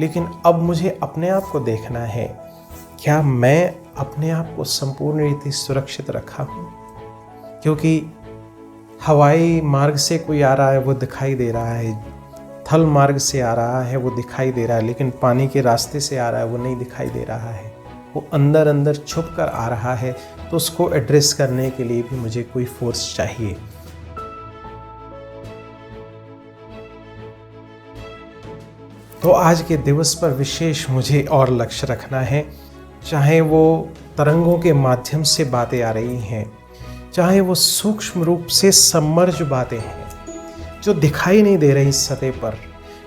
लेकिन अब मुझे अपने आप को देखना है, क्या मैं अपने आप को संपूर्ण रीति सुरक्षित रखा हूँ? क्योंकि हवाई मार्ग से कोई आ रहा है वो दिखाई दे रहा है, थल मार्ग से आ रहा है वो दिखाई दे रहा है, लेकिन पानी के रास्ते से आ रहा है वो नहीं दिखाई दे रहा है। वो अंदर अंदर छुप कर आ रहा है, तो उसको एड्रेस करने के लिए भी मुझे कोई फोर्स चाहिए। तो आज के दिवस पर विशेष मुझे और लक्ष्य रखना है, चाहे वो तरंगों के माध्यम से बातें आ रही हैं, चाहे वो सूक्ष्म रूप से समर्ज बातें हैं जो दिखाई नहीं दे रही सतह पर,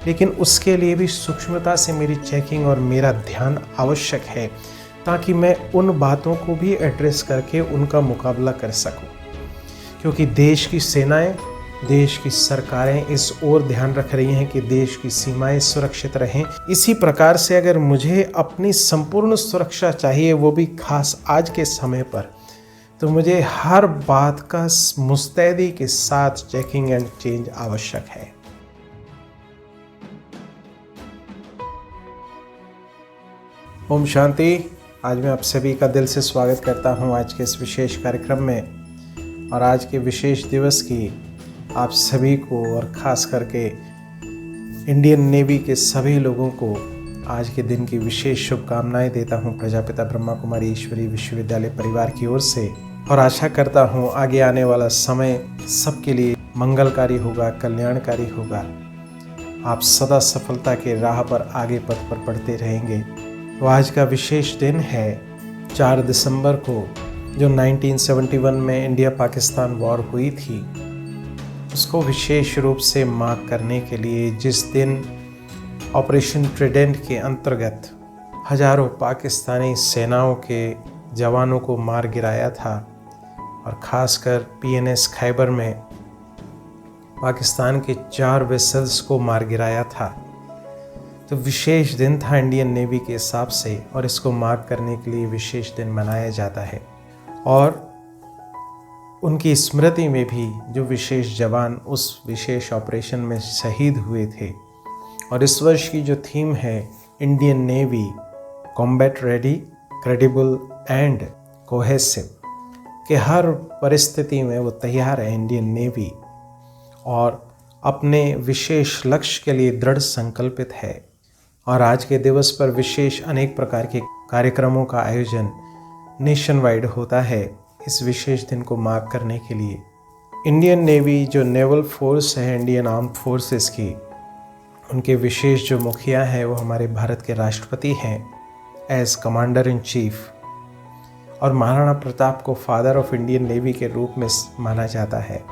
लेकिन उसके लिए भी सूक्ष्मता से मेरी चेकिंग और मेरा ध्यान आवश्यक है, ताकि मैं उन बातों को भी एड्रेस करके उनका मुकाबला कर सकूं। क्योंकि देश की सेनाएं, देश की सरकारें इस ओर ध्यान रख रही हैं कि देश की सीमाएं सुरक्षित रहें। इसी प्रकार से अगर मुझे अपनी संपूर्ण सुरक्षा चाहिए, वो भी खास आज के समय पर, तो मुझे हर बात का मुस्तैदी के साथ चेकिंग एंड चेंज आवश्यक है। ओम शांति। आज मैं आप सभी का दिल से स्वागत करता हूं आज के इस विशेष कार्यक्रम में, और आज के विशेष दिवस की आप सभी को और ख़ास करके इंडियन नेवी के सभी लोगों को आज के दिन की विशेष शुभकामनाएं देता हूं प्रजापिता ब्रह्मा कुमारी ईश्वरी विश्वविद्यालय परिवार की ओर से, और आशा करता हूं आगे आने वाला समय सबके लिए मंगलकारी होगा, कल्याणकारी होगा। आप सदा सफलता के राह पर आगे पथ पर बढ़ते रहेंगे। तो आज का विशेष दिन है 4 दिसंबर को, जो 1971 में इंडिया पाकिस्तान वॉर हुई थी, उसको विशेष रूप से मार्क करने के लिए, जिस दिन ऑपरेशन ट्रिडेंट के अंतर्गत हजारों पाकिस्तानी सेनाओं के जवानों को मार गिराया था, और ख़ासकर PNS खैबर में पाकिस्तान के 4 वेसल्स को मार गिराया था। तो विशेष दिन था इंडियन नेवी के हिसाब से, और इसको मार्क करने के लिए विशेष दिन मनाया जाता है। और उनकी स्मृति में भी जो विशेष जवान उस विशेष ऑपरेशन में शहीद हुए थे। और इस वर्ष की जो थीम है Indian navy combat ready, credible and cohesive, कि हर परिस्थिति में वो तैयार है इंडियन नेवी, और अपने विशेष लक्ष्य के लिए दृढ़ संकल्पित है। और आज के दिवस पर विशेष अनेक प्रकार के कार्यक्रमों का आयोजन नेशन वाइड होता है इस विशेष दिन को मार्क करने के लिए। इंडियन नेवी जो नेवल फोर्स है इंडियन आर्म्ड फोर्सेस की, उनके विशेष जो मुखिया हैं वो हमारे भारत के राष्ट्रपति हैं एज कमांडर इन चीफ, और महाराणा प्रताप को फादर ऑफ इंडियन नेवी के रूप में माना जाता है।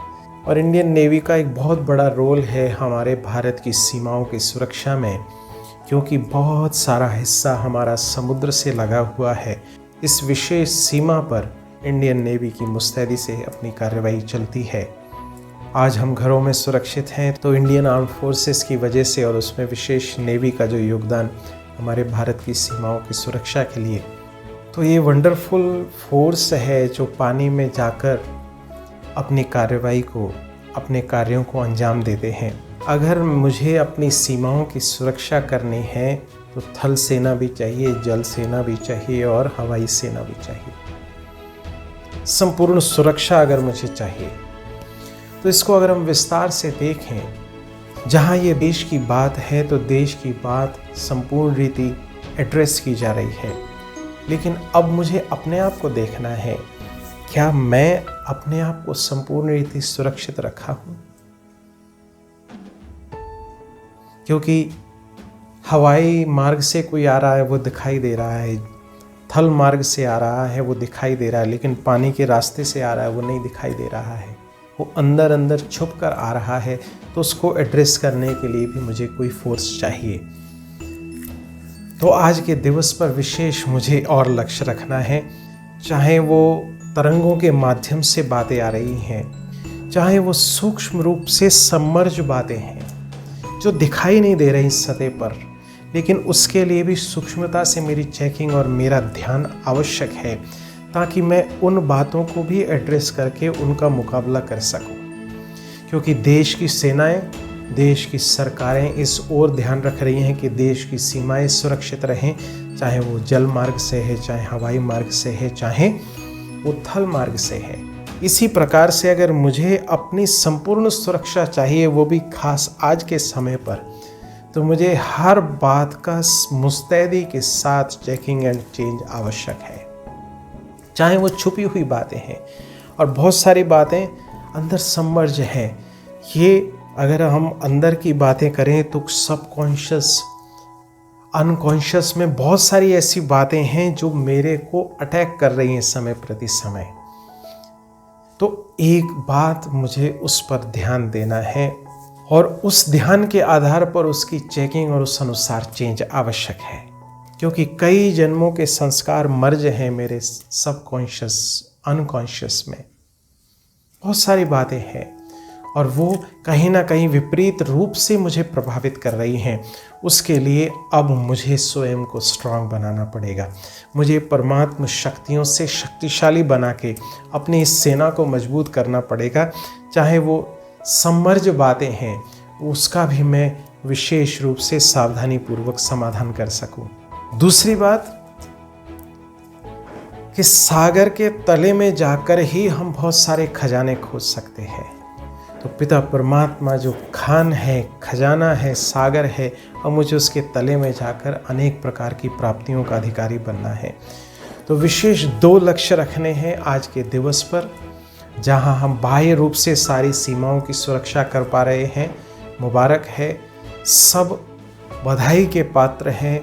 और इंडियन नेवी का एक बहुत बड़ा रोल है हमारे भारत की सीमाओं की सुरक्षा में, क्योंकि बहुत सारा हिस्सा हमारा समुद्र से लगा हुआ है। इस विशेष सीमा पर इंडियन नेवी की मुस्तैदी से अपनी कार्रवाई चलती है। आज हम घरों में सुरक्षित हैं तो इंडियन आर्म्ड फोर्सेस की वजह से, और उसमें विशेष नेवी का जो योगदान हमारे भारत की सीमाओं की सुरक्षा के लिए। तो ये वंडरफुल फोर्स है जो पानी में जाकर अपनी कार्रवाई को, अपने कार्यों को अंजाम देते हैं। अगर मुझे अपनी सीमाओं की सुरक्षा करनी है तो थल सेना भी चाहिए, जल सेना भी चाहिए, और हवाई सेना भी चाहिए। संपूर्ण सुरक्षा अगर मुझे चाहिए, तो इसको अगर हम विस्तार से देखें, जहाँ ये देश की बात है तो देश की बात संपूर्ण रीति एड्रेस की जा रही है। लेकिन अब मुझे अपने आप को देखना है, क्या मैं अपने आप को संपूर्ण रीति सुरक्षित रखा हूँ? क्योंकि हवाई मार्ग से कोई आ रहा है वो दिखाई दे रहा है, थल मार्ग से आ रहा है वो दिखाई दे रहा है, लेकिन पानी के रास्ते से आ रहा है वो नहीं दिखाई दे रहा है। वो अंदर अंदर छुप कर आ रहा है, तो उसको एड्रेस करने के लिए भी मुझे कोई फोर्स चाहिए। तो आज के दिवस पर विशेष मुझे और लक्ष्य रखना है, चाहे वो तरंगों के माध्यम से बातें आ रही हैं, चाहे वो सूक्ष्म रूप से समर्ज बातें हैं जो दिखाई नहीं दे रही सतह पर, लेकिन उसके लिए भी सूक्ष्मता से मेरी चेकिंग और मेरा ध्यान आवश्यक है, ताकि मैं उन बातों को भी एड्रेस करके उनका मुकाबला कर सकूं। क्योंकि देश की सेनाएं, देश की सरकारें इस ओर ध्यान रख रही हैं कि देश की सीमाएं सुरक्षित रहें, चाहे वो जल मार्ग से है, चाहे हवाई मार्ग से है, चाहे वो थल मार्ग से है। इसी प्रकार से अगर मुझे अपनी संपूर्ण सुरक्षा चाहिए, वो भी खास आज के समय पर, तो मुझे हर बात का मुस्तैदी के साथ चेकिंग एंड चेंज आवश्यक है। चाहे वो छुपी हुई बातें हैं, और बहुत सारी बातें अंदर सबमर्ज है। ये अगर हम अंदर की बातें करें तो सबकॉन्शियस, अनकॉन्शियस में बहुत सारी ऐसी बातें हैं जो मेरे को अटैक कर रही हैं समय प्रति समय। तो एक बात मुझे उस पर ध्यान देना है, और उस ध्यान के आधार पर उसकी चेकिंग और उस अनुसार चेंज आवश्यक है, क्योंकि कई जन्मों के संस्कार मर्ज हैं मेरे सबकॉन्शियस, अनकॉन्शियस में। बहुत सारी बातें हैं और वो कहीं ना कहीं विपरीत रूप से मुझे प्रभावित कर रही हैं। उसके लिए अब मुझे स्वयं को स्ट्रांग बनाना पड़ेगा। मुझे परमात्मा शक्तियों से शक्तिशाली बना के अपनी इस सेना को मजबूत करना पड़ेगा। चाहे वो समर्ज बातें हैं, उसका भी मैं विशेष रूप से सावधानी पूर्वक समाधान कर सकूं। दूसरी बात कि सागर के तले में जाकर ही हम बहुत सारे खजाने खोज सकते हैं। तो पिता परमात्मा जो खान है, खजाना है, सागर है, और मुझे उसके तले में जाकर अनेक प्रकार की प्राप्तियों का अधिकारी बनना है। तो विशेष 2 लक्ष्य रखने हैं आज के दिवस पर, जहां हम बाह्य रूप से सारी सीमाओं की सुरक्षा कर पा रहे हैं। मुबारक है, सब बधाई के पात्र हैं,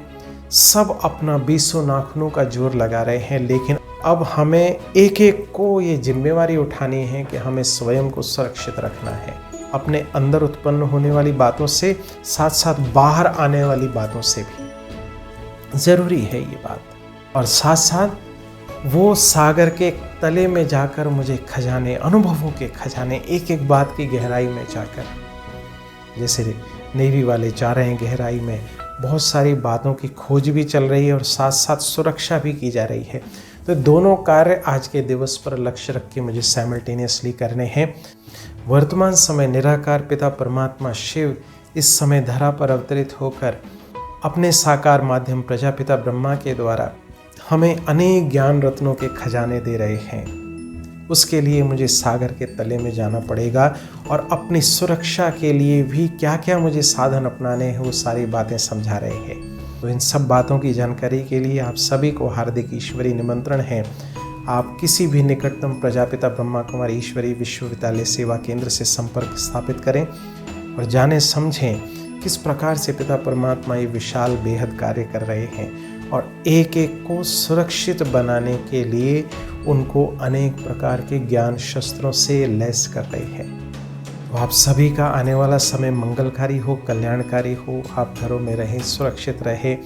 सब अपना 20 नाखूनों का जोर लगा रहे हैं। लेकिन अब हमें एक एक को ये जिम्मेवारी उठानी है कि हमें स्वयं को सुरक्षित रखना है, अपने अंदर उत्पन्न होने वाली बातों से, साथ साथ बाहर आने वाली बातों से भी ज़रूरी है ये बात। और साथ साथ वो सागर के तले में जाकर मुझे खजाने, अनुभवों के खजाने, एक एक बात की गहराई में जाकर, जैसे नेवी वाले जा रहे हैं गहराई में, बहुत सारी बातों की खोज भी चल रही है और साथ साथ सुरक्षा भी की जा रही है। तो दोनों कार्य आज के दिवस पर लक्ष्य रख के मुझे साइमल्टेनियसली करने हैं। वर्तमान समय निराकार पिता परमात्मा शिव इस समय धरा पर अवतरित होकर अपने साकार माध्यम प्रजापिता ब्रह्मा के द्वारा हमें अनेक ज्ञान रत्नों के खजाने दे रहे हैं। उसके लिए मुझे सागर के तले में जाना पड़ेगा, और अपनी सुरक्षा के लिए भी क्या क्या मुझे साधन अपनाने हैं वो सारी बातें समझा रहे हैं। तो इन सब बातों की जानकारी के लिए आप सभी को हार्दिक ईश्वरीय निमंत्रण है। आप किसी भी निकटतम प्रजापिता ब्रह्मा कुमारी ईश्वरीय विश्वविद्यालय सेवा केंद्र से संपर्क स्थापित करें और जाने समझें किस प्रकार से पिता परमात्मा ये विशाल बेहद कार्य कर रहे हैं, और एक एक को सुरक्षित बनाने के लिए उनको अनेक प्रकार के ज्ञान शस्त्रों से लैस कर रहे हैं। तो आप सभी का आने वाला समय मंगलकारी हो, कल्याणकारी हो। आप घरों में रहें, सुरक्षित रहें,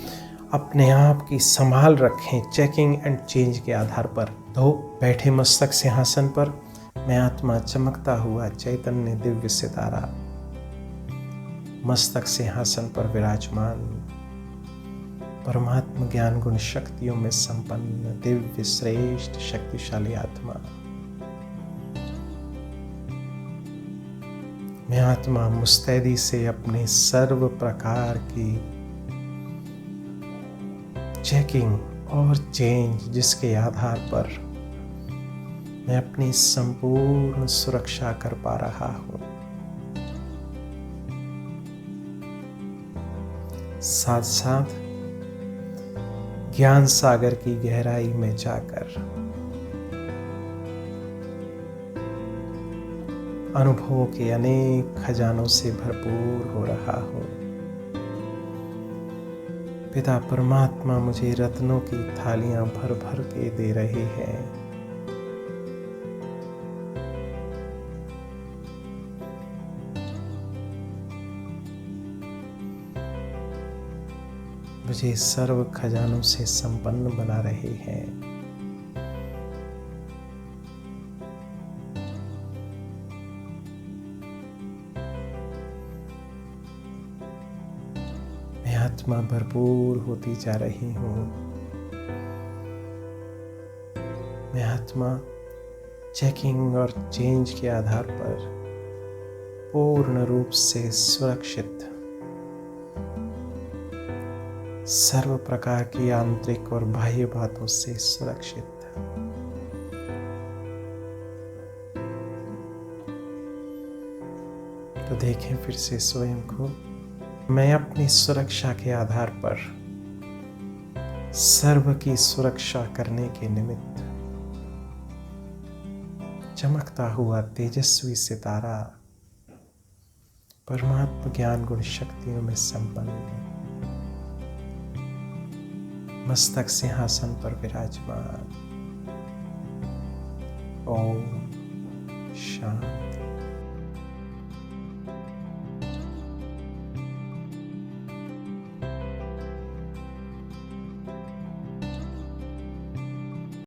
अपने आप की संभाल रखें चेकिंग एंड चेंज के आधार पर। तो बैठे मस्तक सिंहासन पर मैं आत्मा चमकता हुआ चैतन्य दिव्य सितारा मस्तक सिंहासन पर विराजमान, परमात्मा ज्ञान गुण शक्तियों में संपन्न दिव्य श्रेष्ठ शक्तिशाली आत्मा। मैं आत्मा मुस्तैदी से अपने सर्व प्रकार की चेकिंग और चेंज, जिसके आधार पर मैं अपनी संपूर्ण सुरक्षा कर पा रहा हूं, साथ साथ ज्ञान सागर की गहराई में जाकर अनुभवों के अनेक खजानों से भरपूर हो रहा हूं। पिता परमात्मा मुझे रत्नों की थालियां भर भर के दे रहे हैं। मुझे सर्व खजानों से संपन्न बना रहे हैं। मैं आत्मा भरपूर होती जा रही हूँ। मैं आत्मा चेकिंग और चेंज के आधार पर पूर्ण रूप से सुरक्षित, सर्व प्रकार की आंतरिक और बाह्य बातों से सुरक्षित। तो देखें फिर से स्वयं को, मैं अपनी सुरक्षा के आधार पर सर्व की सुरक्षा करने के निमित्त चमकता हुआ तेजस्वी सितारा परमात्मा ज्ञान गुण शक्तियों में संपन्न, मस्तक सिंहासन पर विराजमान। ओम शांति।